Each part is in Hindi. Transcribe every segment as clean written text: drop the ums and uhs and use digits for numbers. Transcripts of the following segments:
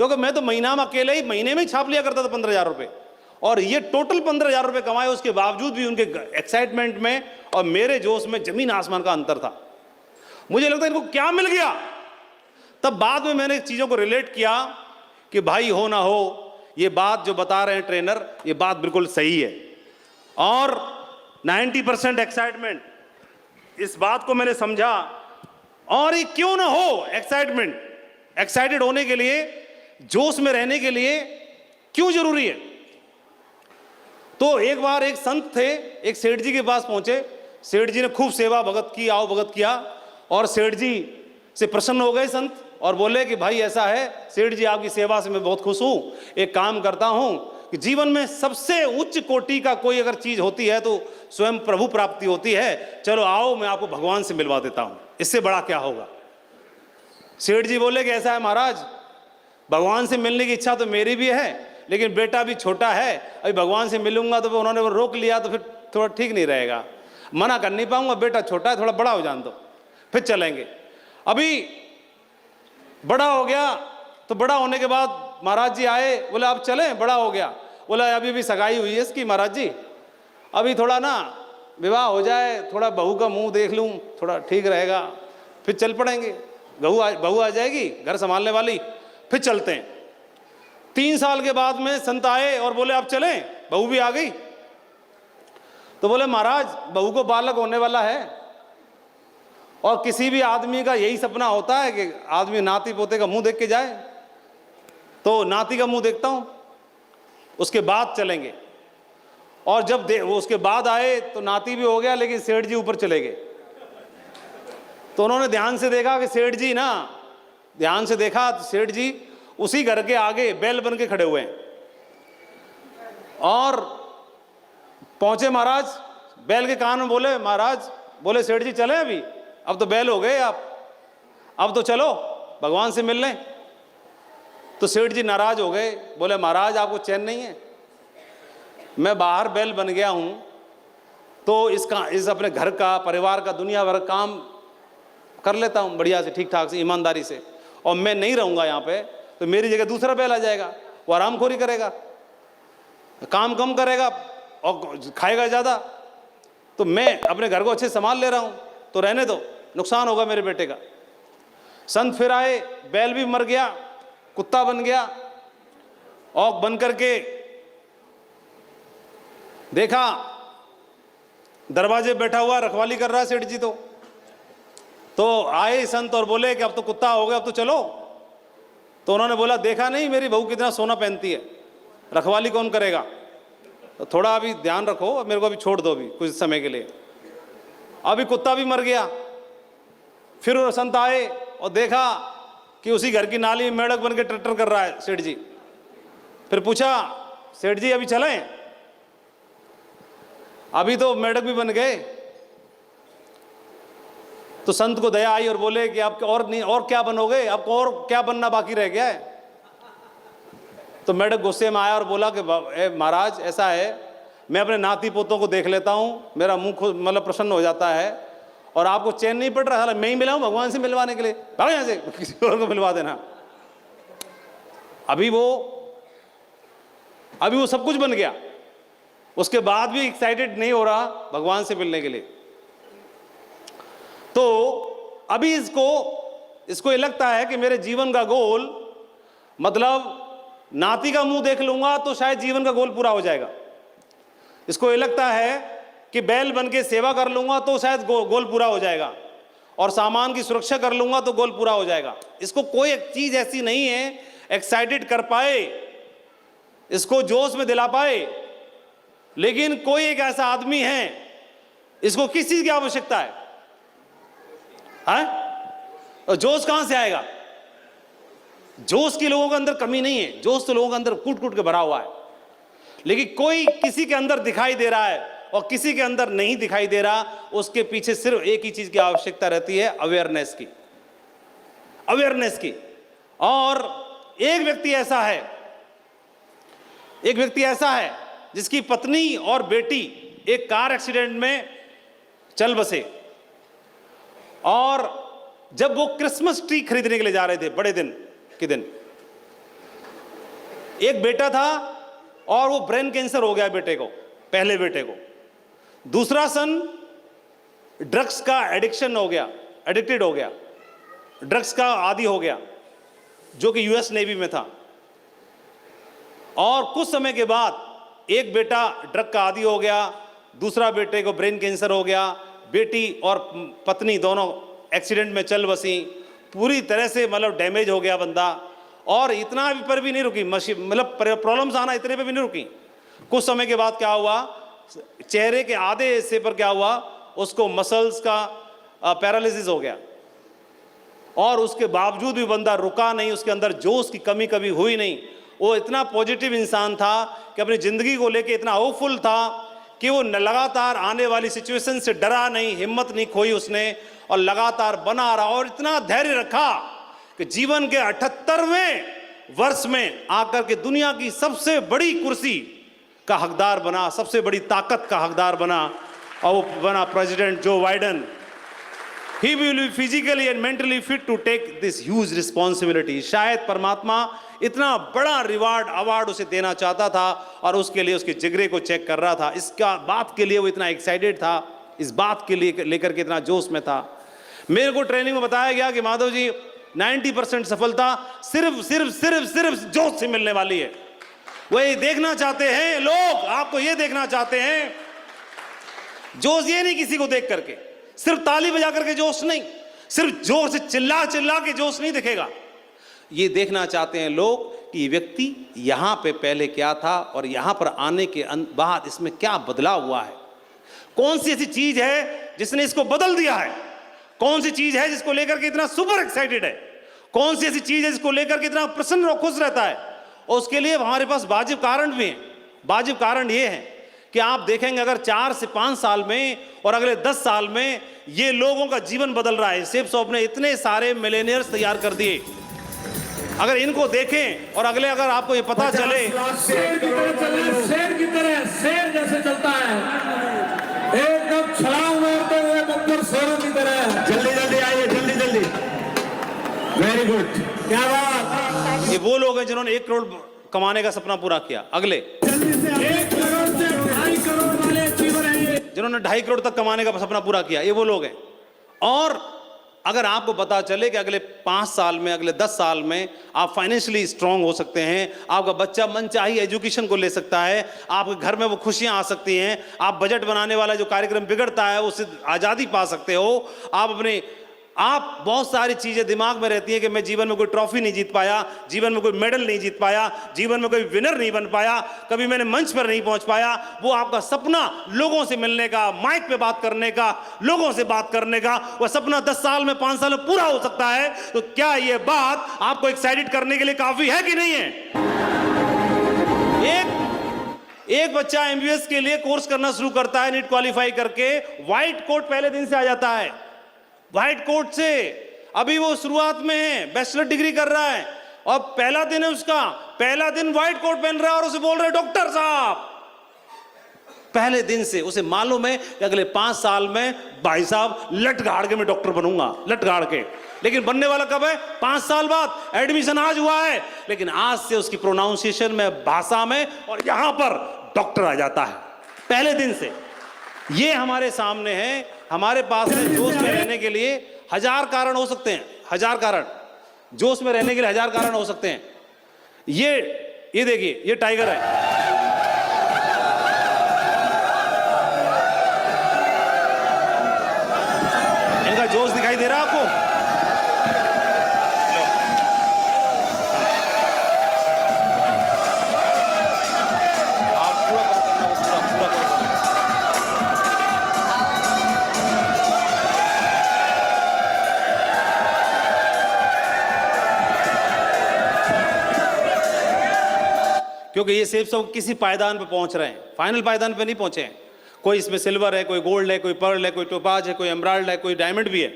क्योंकि मैं तो महीना में अकेले ही महीने में ही छाप लिया करता था 15,000 रुपये, और ये टोटल 15,000 रुपये कमाए, उसके बावजूद भी उनके एक्साइटमेंट में और मेरे जोश में जमीन आसमान का अंतर था। मुझे लगता है इनको क्या मिल गया। तब बाद में मैंने चीज़ों को रिलेट किया कि भाई हो ना हो, ये बात जो बता रहे हैं ट्रेनर, ये बात बिल्कुल सही है। और 90% एक्साइटमेंट, इस बात को मैंने समझा। और ये क्यों ना हो एक्साइटमेंट, एक्साइटेड होने के लिए, जोश में रहने के लिए क्यों जरूरी है। तो एक बार एक संत थे, एक सेठ जी के पास पहुंचे। सेठ जी ने खूब सेवा भगत की, आओ भगत किया, और सेठ जी से प्रसन्न हो गए संत और बोले कि भाई ऐसा है सेठ जी, आपकी सेवा से मैं बहुत खुश हूँ। एक काम करता हूँ कि जीवन में सबसे उच्च कोटि का कोई अगर चीज़ होती है तो स्वयं प्रभु प्राप्ति होती है। चलो आओ, मैं आपको भगवान से मिलवा देता हूँ, इससे बड़ा क्या होगा। सेठ जी बोले कि ऐसा है महाराज, भगवान से मिलने की इच्छा तो मेरी भी है, लेकिन बेटा भी छोटा है, अभी भगवान से मिलूंगा तो उन्होंने वो रोक लिया तो फिर थोड़ा ठीक नहीं रहेगा, मना कर नहीं पाऊंगा, बेटा छोटा है, थोड़ा बड़ा हो जान दो फिर चलेंगे। अभी बड़ा हो गया, तो बड़ा होने के बाद महाराज जी आए, बोले आप चलें, बड़ा हो गया। बोला अभी भी सगाई हुई है इसकी महाराज जी, अभी थोड़ा ना विवाह हो जाए, थोड़ा बहू का मुंह देख लूँ, थोड़ा ठीक रहेगा, फिर चल पड़ेंगे। बहू आ जाएगी घर संभालने वाली, फिर चलते हैं। 3 साल के बाद में संत आए और बोले आप चलें, बहू भी आ गई। तो बोले महाराज बहू को बालक होने वाला है, और किसी भी आदमी का यही सपना होता है कि आदमी नाती पोते का मुंह देख के जाए, तो नाती का मुंह देखता हूं, उसके बाद चलेंगे। और जब वो उसके बाद आए तो नाती भी हो गया, लेकिन सेठ जी ऊपर चले गए। तो उन्होंने ध्यान से देखा कि सेठ जी ना, ध्यान से देखा तो सेठ जी उसी घर के आगे बैल बन के खड़े हुए हैं। और पहुंचे महाराज, बैल के कान में बोले महाराज, बोले सेठ जी चले अभी, अब तो बैल हो गए आप, अब तो चलो भगवान से मिल लें। तो सेठ जी नाराज हो गए, बोले महाराज आपको चैन नहीं है, मैं बाहर बैल बन गया हूं तो इस अपने घर का, परिवार का, दुनिया भर काम कर लेता हूं बढ़िया से, ठीक ठाक से, ईमानदारी से, और मैं नहीं रहूंगा यहाँ पे, तो मेरी जगह दूसरा बैल आ जाएगा, वो आरामखोरी करेगा, काम कम करेगा और खाएगा ज़्यादा, तो मैं अपने घर को अच्छे संभाल ले रहा हूँ, तो रहने दो, नुकसान होगा मेरे बेटे का। संत फिर आए, बैल भी मर गया, कुत्ता बन गया, औक बन करके देखा दरवाजे बैठा हुआ रखवाली कर रहा है सेठ जी। तो आए संत और बोले कि अब तो कुत्ता हो गया, अब तो चलो। तो उन्होंने बोला देखा नहीं मेरी बहू कितना सोना पहनती है, रखवाली कौन करेगा, तो थोड़ा अभी ध्यान रखो, मेरे को अभी छोड़ दो अभी कुछ समय के लिए। अभी कुत्ता भी मर गया। फिर वो संत आए और देखा कि उसी घर की नाली में मेढक बन के ट्रैक्टर कर रहा है सेठ जी। फिर पूछा सेठ जी अभी चलें, अभी तो मेढक भी बन गए। तो संत को दया आई और बोले कि आप और नहीं, और क्या बनोगे, आपको और क्या बनना बाकी रह गया है। तो मेढक गुस्से में आया और बोला कि महाराज ऐसा है, मैं अपने नाती पोतों को देख लेता हूँ, मेरा मुंह खुद मतलब प्रसन्न हो जाता है, और आपको चैन नहीं पड़ रहा, मैं ही मिला हूँ भगवान से मिलवाने के लिए, भागो यहाँ से, किसी और को मिलवा देना। अभी वो सब कुछ बन गया, उसके बाद भी एक्साइटेड नहीं हो रहा भगवान से मिलने के लिए। तो अभी इसको ये लगता है कि मेरे जीवन का गोल, मतलब नाती का मुंह देख लूंगा तो शायद जीवन का गोल पूरा हो जाएगा। इसको ये लगता है कि बैल बन के सेवा कर लूंगा तो शायद गोल पूरा हो जाएगा, और सामान की सुरक्षा कर लूंगा तो गोल पूरा हो जाएगा। इसको कोई एक चीज ऐसी नहीं है एक्साइटेड कर पाए, इसको जोश में दिला पाए। लेकिन कोई एक ऐसा आदमी है, इसको किस चीज की आवश्यकता है? और जोश कहां से आएगा? जोश की लोगों के अंदर कमी नहीं है, जोश तो लोगों के अंदर कूट कूट के भरा हुआ है। लेकिन कोई किसी के अंदर दिखाई दे रहा है और किसी के अंदर नहीं दिखाई दे रहा, उसके पीछे सिर्फ एक ही चीज की आवश्यकता रहती है, अवेयरनेस की। और एक व्यक्ति ऐसा है जिसकी पत्नी और बेटी एक कार एक्सीडेंट में चल बसे, और जब वो क्रिसमस ट्री खरीदने के लिए जा रहे थे, बड़े दिन के दिन, एक बेटा था और वो ब्रेन कैंसर हो गया बेटे को, पहले बेटे को। दूसरा सन ड्रग्स का एडिक्शन हो गया, एडिक्टेड हो गया, ड्रग्स का आदी हो गया, जो कि यूएस नेवी में था। और कुछ समय के बाद एक बेटा ड्रग का आदी हो गया, दूसरा बेटे को ब्रेन कैंसर हो गया, बेटी और पत्नी दोनों एक्सीडेंट में चल बसी, पूरी तरह से मतलब डैमेज हो गया बंदा। और इतना पर भी नहीं रुकी, मतलब प्रॉब्लम्स आना इतने पे भी नहीं रुकी। कुछ समय के बाद क्या हुआ, चेहरे के आधे हिस्से पर क्या हुआ, उसको मसल्स का पैरालिसिस हो गया। और उसके बावजूद भी बंदा रुका नहीं, उसके अंदर जोश की कमी कभी हुई नहीं। वो इतना पॉजिटिव इंसान था कि अपनी ज़िंदगी को लेके इतना होपफुल था कि वो लगातार आने वाली सिचुएशन से डरा नहीं, हिम्मत नहीं खोई उसने, और लगातार बना रहा और इतना धैर्य रखा कि जीवन के 78वें वर्ष में आकर के दुनिया की सबसे बड़ी कुर्सी का हकदार बना, सबसे बड़ी ताकत का हकदार बना, और वो बना president Joe Biden. He will be physically and mentally fit to take this huge responsibility. शायद परमात्मा इतना बड़ा रिवार्ड अवार्ड उसे देना चाहता था और उसके लिए उसके जिगरे को चेक कर रहा था। इसका बात के लिए वो इतना एक्साइटेड था, इस बात के लिए लेकर के इतना जोश में था। मेरे को ट्रेनिंग में बताया गया कि माधव जी 90% सफलता सिर्फ जोश से मिलने वाली है। वही देखना चाहते हैं लोग, आपको ये देखना चाहते हैं जोश, ये नहीं किसी को देख करके, सिर्फ ताली बजा करके जोश नहीं, सिर्फ जोर से चिल्ला चिल्ला के जोश नहीं दिखेगा। ये देखना चाहते हैं लोग कि ये व्यक्ति यहां पे पहले क्या था और यहां पर आने के बाद इसमें क्या बदलाव हुआ है। कौन सी ऐसी चीज है जिसने इसको बदल दिया है, कौन सी चीज है जिसको लेकर के इतना सुपर एक्साइटेड है, कौन सी ऐसी चीज है जिसको लेकर के इतना प्रसन्न और खुश रहता है। और उसके लिए हमारे पास वाजिब कारण भी है। वाजिब कारण ये है कि आप देखेंगे अगर 4 से 5 साल में और अगले 10 साल में ये लोगों का जीवन बदल रहा है। सेफ शॉप ने इतने सारे मिलेनियर्स तैयार कर दिए, अगर इनको देखें और अगले अगर आपको ये पता चले, शेर की तरह चलना, शेर की तरह, शेर जैसे चलता है, एकदम छलांग मारते हुए बब्बर शेरों की तरह। जल्दी जल्दी आइए, जल्दी जल्दी। वेरी गुड, क्या बात। ये वो लोग हैं जिन्होंने 1 करोड़ कमाने का सपना पूरा किया। अगले 1 करोड़ से 2.5 करोड़ वाले अचीवर हैं ये, जिन्होंने 2.5 करोड़ तक कमाने का सपना पूरा किया, ये वो लोग हैं। और अगर आपको पता चले कि अगले 5 साल में, अगले 10 साल में आप फाइनेंशियली स्ट्रांग हो सकते हैं, आपका बच्चा मनचाही एजुकेशन को ले सकता है, आपके घर में वो खुशियां आ सकती हैं, आप बजट बनाने वाला जो कार्यक्रम बिगड़ता है उससे आज़ादी पा सकते हो, आप बहुत सारी चीज़ें दिमाग में रहती हैं कि मैं जीवन में कोई ट्रॉफी नहीं जीत पाया, जीवन में कोई मेडल नहीं जीत पाया, जीवन में कोई विनर नहीं बन पाया, कभी मैंने मंच पर नहीं पहुंच पाया। वो आपका सपना लोगों से मिलने का, माइक पे बात करने का, लोगों से बात करने का, वह सपना 10 साल में, 5 साल में पूरा हो सकता है। तो क्या ये बात आपको एक्साइटेड करने के लिए काफी है कि नहीं है? एक बच्चा MBBS के लिए कोर्स करना शुरू करता है, नीट क्वालिफाई करके, व्हाइट कोट पहले दिन से आ जाता है। व्हाइट कोट से अभी वो शुरुआत में है, बैचलर डिग्री कर रहा है और पहला दिन है उसका, पहला दिन व्हाइट कोट पहन रहा है और उसे बोल रहे डॉक्टर साहब। पहले दिन से उसे मालूम है कि अगले 5 साल में भाई साहब लट गाड़ के मैं डॉक्टर बनूंगा, लट गाड़ के। लेकिन बनने वाला कब है? 5 साल बाद। एडमिशन आज हुआ है, लेकिन आज से उसकी प्रोनाउंसिएशन में, भाषा में और यहां पर डॉक्टर आ जाता है पहले दिन से। ये हमारे सामने है। हमारे पास में जोश में रहने के लिए 1000 कारण हो सकते हैं, 1000 कारण, जोश में रहने के लिए 1000 कारण हो सकते हैं। ये देखिए, ये टाइगर है, इनका जोश दिखाई दे रहा है आपको? क्योंकि ये सेफ सब किसी पायदान पे पहुंच रहे हैं, फाइनल पायदान पे नहीं पहुंचे हैं। कोई इसमें सिल्वर है, कोई गोल्ड है, कोई पर्ल है, कोई टोपाज है, कोई एमराल्ड है, कोई डायमंड भी है।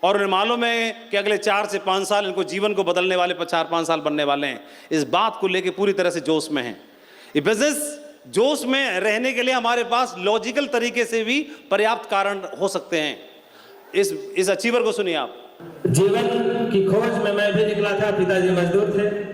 और उन्हें मालूम है कि अगले 4 से 5 साल इनको जीवन को बदलने वाले 4-5 साल बनने वाले हैं। इस बात को लेके पूरी तरह से जोश में हैं। ये बिजनेस जोश में रहने के लिए हमारे पास लॉजिकल तरीके से भी पर्याप्त कारण हो सकते हैं। इस अचीवर को सुनिए आप। जीवन की खोज में मैं भी निकला था, पिताजी मजदूर थे,